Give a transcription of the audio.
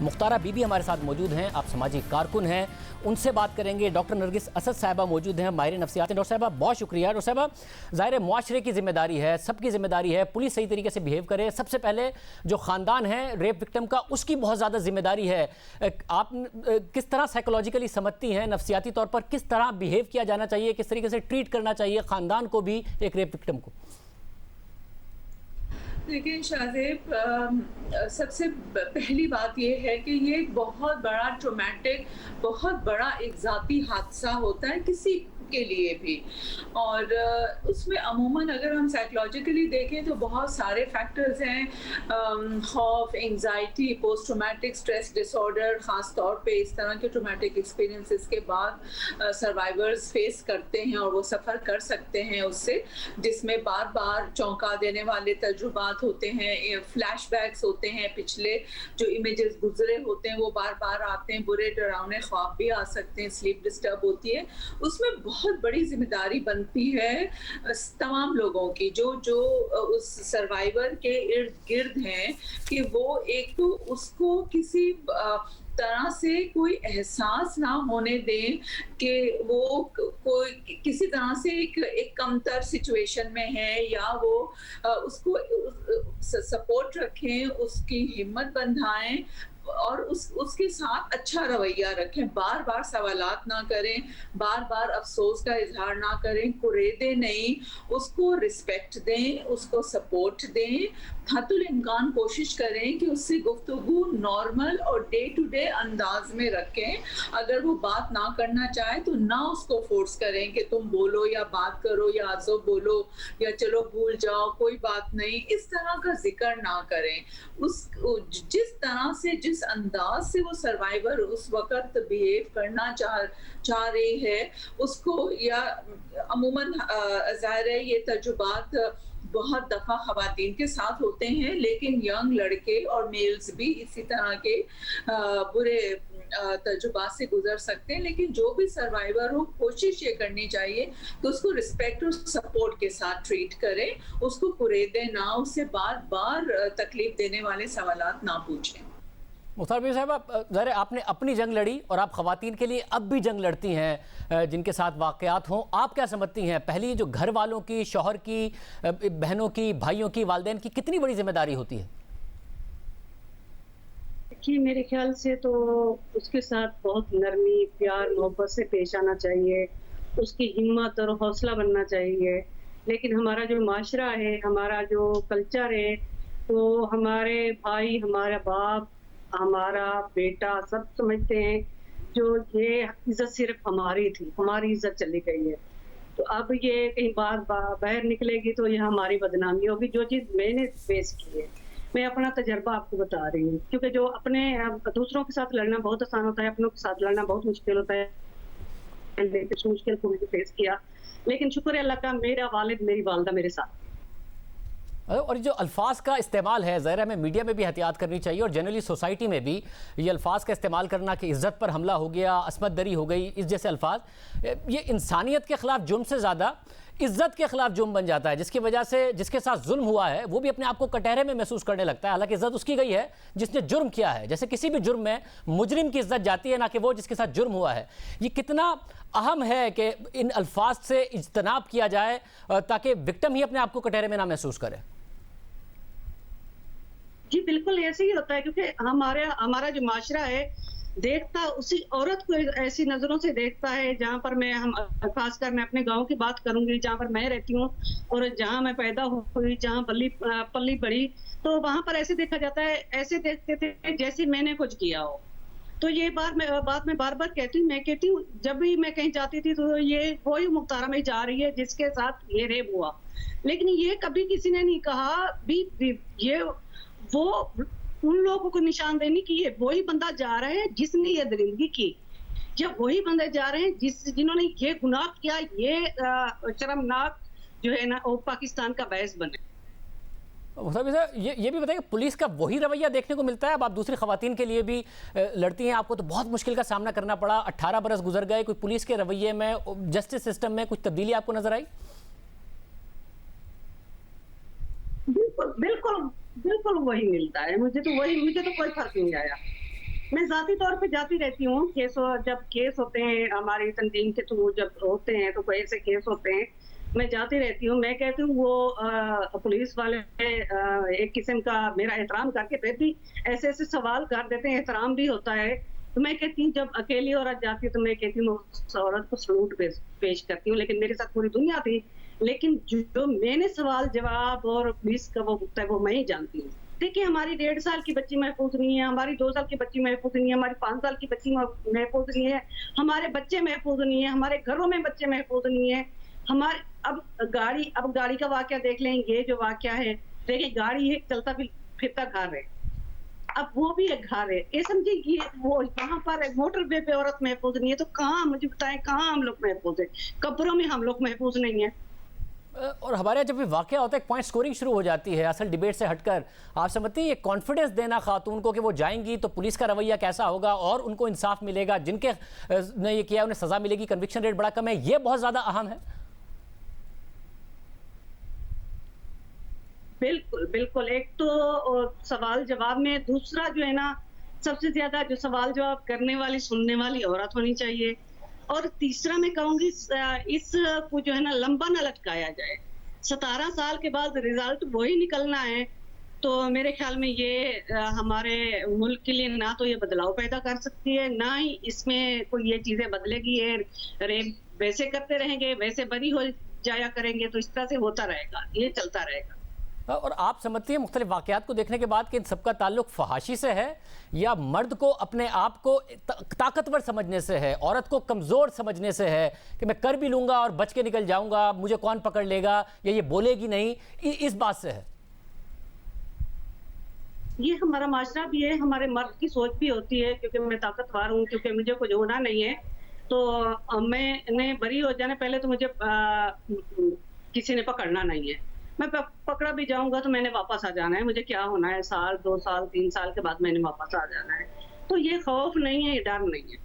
مختارہ be be ہمارے ساتھ موجود ہیں، آپ سماجی کارکن ہیں، ان سے بات کریں گے۔ ڈاکٹر نرگس اسد صاحبہ موجود ہیں، ماہر نفسیات ہیں۔ ڈاکٹر صاحبہ بہت شکریہ۔ ڈاکٹر صاحبہ ظاہر ہے معاشرے کی ذمہ داری ہے، سب کی ذمہ داری ہے، پولیس صحیح طریقے سے بیہیو کرے۔ سب سے پہلے جو خاندان ہے ریپ وکٹم کا، اس کی بہت زیادہ ذمہ داری ہے۔ آپ کس طرح سائیکولوجیکلی سمجھتی ہیں نفسیاتی طور پر کس طرح بیہیو کیا جانا چاہیے، کس طریقے سے ٹریٹ کرنا چاہیے خاندان کو بھی ایک ریپ وکٹم کو؟ دیکھیں شاہزیب، سب سے پہلی بات یہ ہے کہ یہ ایک بہت بڑا ٹرومیٹک، بہت بڑا ایک ذاتی حادثہ ہوتا ہے کسی کے لیے بھی، اور اس میں عموماً اگر ہم سائیکولوجیکلی دیکھیں تو بہت سارے فیکٹرز ہیں، خوف، انگزائٹی، پوسٹ ٹرومیٹک سٹریس ڈس آرڈر، خاص طور پہ اس طرح کے ٹرومیٹک ایکسپیرینسز کے بعد سروائیورز فیس کرتے ہیں اور وہ سفر کر سکتے ہیں اس سے، جس میں بار بار چونکا دینے والے تجربات ہوتے ہیں، فلیش بیکس ہوتے ہیں، پچھلے جو امیجز گزرے ہوتے ہیں وہ بار بار آتے ہیں، برے ڈراؤنے خواب بھی آ سکتے ہیں، سلیپ ڈسٹرب ہوتی ہے۔ اس میں بہت بڑی ذمہ داری بنتی ہے تمام لوگوں کی جو اس سروائیور کے ارد گرد ہیں، کہ وہ ایک تو اس کو کسی طرح سے کوئی احساس نہ ہونے دیں کہ وہ کوئی کسی طرح سے ایک کمتر سچویشن میں ہے، یا وہ اس کو سپورٹ رکھیں، اس کی ہمت بندھائیں اور اس کے ساتھ اچھا رویہ رکھیں، بار بار سوالات نہ کریں، بار بار افسوس کا اظہار نہ کریں، کوریدیں نہیں، اس کو رسپیکٹ دیں، اس کو سپورٹ دیں، حتی الامکان کوشش کریں کہ اس سے گفتگو نارمل اور ڈے ٹو ڈے انداز میں رکھیں۔ اگر وہ بات نہ کرنا چاہے تو نہ اس کو فورس کریں کہ تم بولو یا بات کرو یا آزو بولو یا چلو بھول جاؤ کوئی بات نہیں، اس طرح کا ذکر نہ کریں۔ جس طرح سے جس انداز سے وہ سروائیور اس وقت بیہیو کرنا چاہ رہی ہے اس کو، یا عموماً ظاہر ہے یہ تجربات بہت دفعہ خواتین کے ساتھ ہوتے ہیں، لیکن ینگ لڑکے اور میلز بھی اسی طرح کے برے تجربات سے گزر سکتے ہیں، لیکن جو بھی سروائیور ہو کوشش یہ کرنی چاہیے کہ اس کو رسپیکٹ اور سپورٹ کے ساتھ ٹریٹ کریں، اس کو کوریدیں نہ، اس سے بار بار تکلیف دینے والے سوالات نہ پوچھیں۔ مختار بی صاحب، ظاہر ہے آپ نے اپنی جنگ لڑی اور آپ خواتین کے لیے اب بھی جنگ لڑتی ہیں جن کے ساتھ واقعات ہوں، آپ کیا سمجھتی ہیں پہلی جو گھر والوں کی، شوہر کی، بہنوں کی، بھائیوں کی، والدین کی کتنی بڑی ذمہ داری ہوتی ہے؟ کہ میرے خیال سے تو اس کے ساتھ بہت نرمی، پیار، محبت سے پیش آنا چاہیے، اس کی ہمت اور حوصلہ بننا چاہیے، لیکن ہمارا جو معاشرہ ہے، ہمارا جو کلچر ہے، تو ہمارے بھائی، ہمارا باپ، ہمارا بیٹا سب سمجھتے ہیں جو یہ عزت صرف ہماری تھی، ہماری عزت چلی گئی ہے، تو اب یہ کہیں بات باہر نکلے گی تو یہ ہماری بدنامی ہوگی۔ جو چیز میں نے فیس کی ہے، میں اپنا تجربہ آپ کو بتا رہی ہوں، کیونکہ جو اپنے دوسروں کے ساتھ لڑنا بہت آسان ہوتا ہے، اپنوں کے ساتھ لڑنا بہت مشکل ہوتا ہے۔ اس مشکل کو بھی فیس کیا، لیکن شکر ہے اللہ کا، میرا والد، میری والدہ میرے ساتھ۔ اور جو الفاظ کا استعمال ہے، ظاہر ہے ہمیں میڈیا میں بھی احتیاط کرنی چاہیے اور جنرلی سوسائٹی میں بھی یہ الفاظ کا استعمال کرنا کہ عزت پر حملہ ہو گیا، عصمت دری ہو گئی، اس جیسے الفاظ یہ انسانیت کے خلاف جرم سے زیادہ عزت کے خلاف جرم بن جاتا ہے، جس کی وجہ سے جس کے ساتھ ظلم ہوا ہے وہ بھی اپنے آپ کو کٹہرے میں محسوس کرنے لگتا ہے، حالانکہ عزت اس کی گئی ہے جس نے جرم کیا ہے۔ جیسے کسی بھی جرم میں مجرم کی عزت جاتی ہے، نہ کہ وہ جس کے ساتھ جرم ہوا ہے۔ یہ کتنا اہم ہے کہ ان الفاظ سے اجتناب کیا جائے تاکہ وکٹم ہی اپنے آپ کو کٹہرے میں نہ محسوس کرے۔ جی بالکل ایسے ہی ہوتا ہے، کیونکہ ہمارا جو معاشرہ ہے دیکھتا اسی عورت کو ایسی نظروں سے دیکھتا ہے، جہاں پر خاص کر میں اپنے گاؤں کی بات کروں گی، جہاں پر میں رہتی ہوں اور جہاں میں پیدا ہوئی، جہاں پلی بڑھی، تو وہاں پر ایسے دیکھا جاتا ہے، ایسے دیکھتے تھے جیسے میں نے کچھ کیا ہو۔ تو یہ بات میں بار بار کہتی ہوں، جب بھی میں کہیں جاتی تھی تو یہ وہی مختارہ میں جا رہی ہے جس کے ساتھ یہ ریپ ہوا، لیکن یہ کبھی کسی نے نہیں کہا بھی یہ وہ ان لوگوں کو نشاندہی کی یہ وہی بندہ جا رہا ہے جس نے یہ درندگی کی، یا وہی بندے جا رہے ہیں جنہوں نے یہ گناہ کیا، یہ شرمناک جو ہے نا وہ پاکستان کا باعث بنے۔ یہ بھی بتائیے کہ پولیس کا وہی رویہ دیکھنے کو ملتا ہے؟ اب آپ دوسری خواتین کے لیے بھی لڑتی ہیں، آپ کو تو بہت مشکل کا سامنا کرنا پڑا، 18 برس گزر گئے، کوئی پولیس کے رویے میں، جسٹس سسٹم میں کچھ تبدیلی آپ کو نظر آئی؟ بالکل وہی ملتا ہے، مجھے تو کوئی فرق نہیں آیا۔ میں ذاتی طور پہ جاتی رہتی ہوں، جب کیس ہوتے ہیں ہماری تنظیم کے تھرو، جب ہوتے ہیں تو کوئی ایسے کیس ہوتے ہیں میں جاتی رہتی ہوں. میں کہتی ہوں وہ پولیس والے ایک قسم کا میرا احترام کر کے پھر بھی ایسے ایسے سوال کر دیتے ہیں، احترام بھی ہوتا ہے. تو میں کہتی ہوں جب اکیلی عورت جاتی ہے تو میں کہتی ہوں اس عورت کو سلوٹ پیش کرتی ہوں، لیکن میرے ساتھ پوری دنیا تھی. لیکن جو میں نے سوال جواب اور پولیس کا وہ ہوتا ہے وہ میں ہی جانتی ہوں. دیکھیں ہماری 1.5 سال کی بچی محفوظ نہیں ہے، ہماری 2 سال کی بچی محفوظ نہیں ہے، ہماری 5 سال کی بچی محفوظ نہیں ہے، ہمارے بچے محفوظ نہیں ہیں، ہمارے گھروں میں بچے محفوظ نہیں ہیں. ہمارے اب گاڑی کا واقعہ دیکھ لیں. یہ جو واقعہ ہے دیکھیں، گاڑی ایک چلتا پھرتا گھر ہے، اب وہ بھی ایک گھر ہے. یہ سمجھے کہ وہ وہاں پر موٹر وے پہ عورت محفوظ نہیں ہے تو کہاں، مجھے بتائیں کہاں ہم لوگ محفوظ ہیں؟ قبروں میں ہم لوگ محفوظ نہیں ہیں. اور ہمارے یہاں جب بھی واقعہ ہوتا ہے ایک پوائنٹ سکورنگ شروع ہو جاتی ہے اصل ڈیبیٹ سے ہٹ کر. آپ سمجھتے ہیں یہ کانفیڈنس دینا خاتون کو کہ وہ جائیں گی تو پولیس کا رویہ کیسا ہوگا اور ان کو انصاف ملے گا، جن کے نے یہ کیا انہیں سزا ملے گی، کنوکشن ریٹ بڑا کم ہے، یہ بہت زیادہ اہم ہے؟ بالکل بالکل. ایک تو سوال جواب میں، دوسرا جو ہے نا سب سے زیادہ جو سوال جواب کرنے والی سننے والی عورت ہونی چاہیے. اور تیسرا میں کہوں گی اس کو جو ہے نا لمبا نہ لٹکایا جائے. 17 سال کے بعد رزلٹ وہی نکلنا ہے تو میرے خیال میں یہ ہمارے ملک کے لیے نہ تو یہ بدلاؤ پیدا کر سکتی ہے، نہ ہی اس میں کوئی یہ چیزیں بدلے گی. ریپ ویسے کرتے رہیں گے، ویسے بری ہو جایا کریں گے تو اس طرح سے ہوتا رہے گا، یہ چلتا رہے گا. اور آپ سمجھتی ہیں مختلف واقعات کو دیکھنے کے بعد کہ ان سب کا تعلق فحاشی سے ہے یا مرد کو اپنے آپ کو طاقتور سمجھنے سے ہے، عورت کو کمزور سمجھنے سے ہے کہ میں کر بھی لوں گا اور بچ کے نکل جاؤں گا، مجھے کون پکڑ لے گا یا یہ بولے گی نہیں، اس بات سے ہے؟ یہ ہمارا معاشرہ بھی ہے، ہمارے مرد کی سوچ بھی ہوتی ہے کیونکہ میں طاقتور ہوں، کیونکہ مجھے کچھ ہونا نہیں ہے تو میں بری ہو جانے پہلے تو مجھے کسی نے پکڑنا نہیں ہے. میں پکڑا بھی جاؤں گا تو میں نے واپس آ جانا ہے، مجھے کیا ہونا ہے، 1 سال 2 سال 3 سال کے بعد میں نے واپس آ جانا ہے. تو یہ خوف نہیں ہے، یہ ڈر نہیں ہے.